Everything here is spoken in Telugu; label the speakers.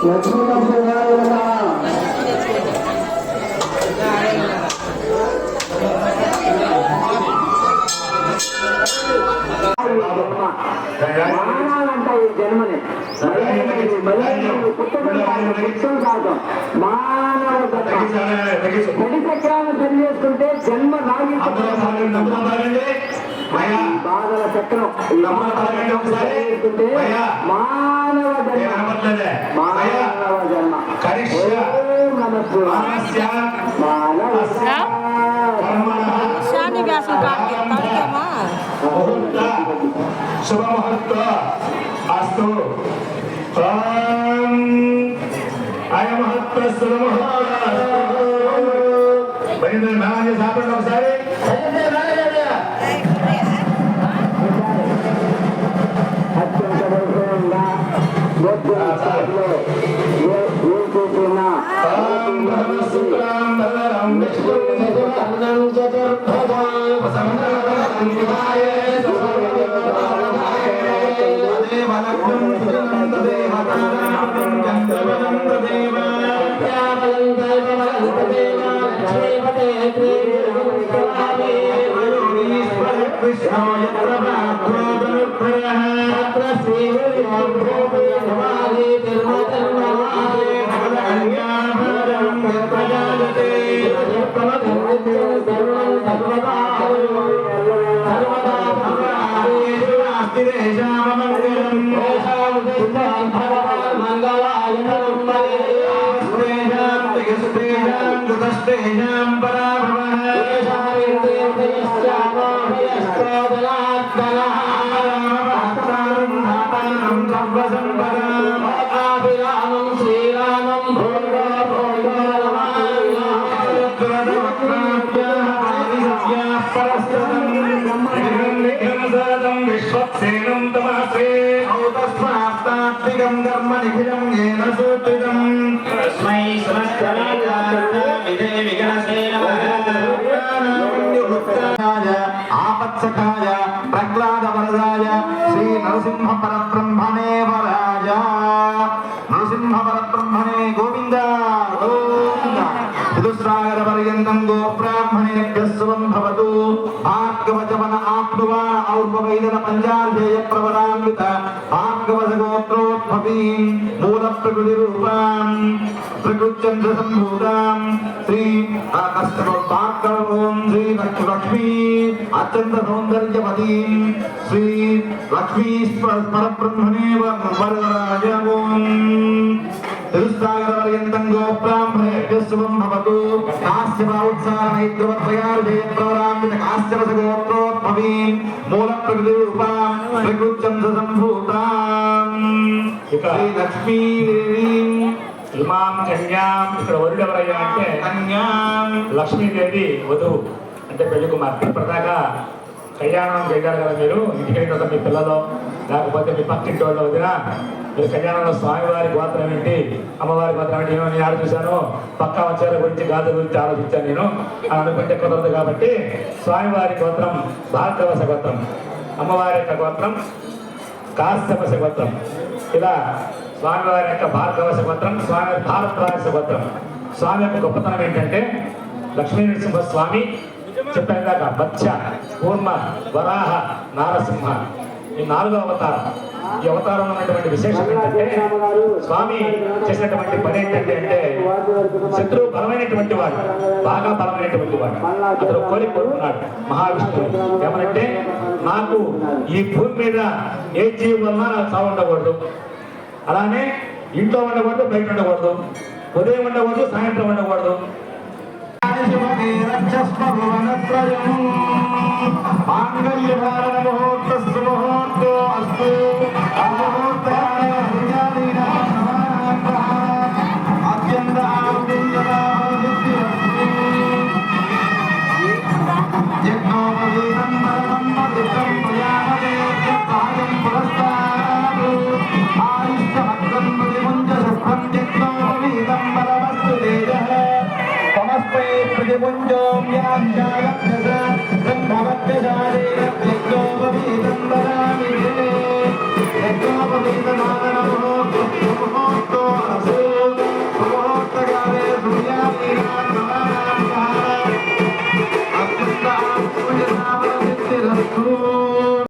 Speaker 1: ఈ జన్మని పుట్టడం కాదు మానవ పడి చక్రాలను సరి చేసుకుంటే జన్మ బాధల చక్రం చేసుకుంటే మానవ జన్మ మానవ జన్మ
Speaker 2: శుభముహూర్త అస్తు అయముహూర్త శుభముహూర్త మేనేజ్ సాపండి ఒకసారి
Speaker 1: అత్యంత వైభవంగా
Speaker 2: విశ్వక్సేనం తమస్తే ఔతస్మాత్తాత్వికం కర్మ నిఖిలం ఏన సూత్రితం తస్మై ఆపత్సకాయ ప్రహ్లాద వరదాయ శ్రీ నరసింహ పరబ్రహ్మణే వరాయ నరసింహ పరబ్రహ్మణే గోవింద గోవింద చతుస్రాగర పర్యంతం గో బ్రాహ్మణేభ్యః శుభం భవతు భార్గవజవన ఆప్నువా ఔర్వవైదన పంచాధ్యేయ ప్రవరాన్విత భార్గవజ గోత్రోద్భవీం మూల ప్రకృతి రూపాం ప్రకృత్యంత్ర సంభూతాం శ్రీ భార్గవం శ్రీ లక్ష్మీ అత్యంత సౌందర్యవతీం శ్రీ లక్ష్మీ పరబ్రహ్మణే వరదరాజ తిరుసాగరపర్యంతం గో బ్రాహ్మణేభ్యః శుభం భవతు కాశ్యప ఉత్సాహమైత్రవద్వయార్జయ ప్రవరాన్విత కాశ్యప గోత్రోద్భవీం మూల ప్రకృతి రూపాం ప్రకృత్యంత్ర సంభూతాం శ్రీ లక్ష్మీదేవీం ఇమాం కన్యాం. ఇక్కడ వరుడు ఎవరయ్యా అంటే కన్యాం లక్ష్మీదేవి వధువు అంటే పెళ్లి కుమార్తె. ఇప్పటిదాకా కళ్యాణం చేశారు కదా మీరు, ఇంటికి కదా మీ పిల్లలు లేకపోతే మీ పక్కింటి వాళ్ళు వదిన మీరు కళ్యాణంలో స్వామివారి గోత్రం ఏంటి అమ్మవారి గోత్రం ఏంటి నేను ఆడ చూశాను, పక్క వచ్చార గురించి గాథ గురించి ఆలోచించాను నేను అని అనుకుంటే కుదరదు. కాబట్టి స్వామివారి గోత్రం భార్గవస గోత్రం, అమ్మవారి యొక్క గోత్రం కాశ్యపస గోత్రం. ఇలా స్వామివారి యొక్క భార్గవస గోత్రం, స్వామి భారద్వాజ గోత్రం. స్వామి యొక్క గొప్పతనం ఏంటంటే లక్ష్మీ నరసింహ స్వామి చెప్పేదాకా మత్స్య కూర్మ వరాహ నారసింహ ఈ 4వ అవతారం. ఈ అవతారంలో ఉన్నటువంటి విశేషం ఏంటంటే స్వామి చేసినటువంటి పని ఏంటంటే అంటే శత్రువు బలమైనటువంటి వాడు, బాగా బలమైనటువంటి వాడు. అతను కోరుకున్నాడు మహావిష్ణువు ఏమనంటే నాకు ఈ భూమి మీద ఏ జీవి వలన నాకు చావు ఉండకూడదు, అలానే ఇంట్లో ఉండకూడదు, బయట ఉండకూడదు, ఉదయం ఉండకూడదు, సాయంత్రం ఉండకూడదు. प्रतिपुंजों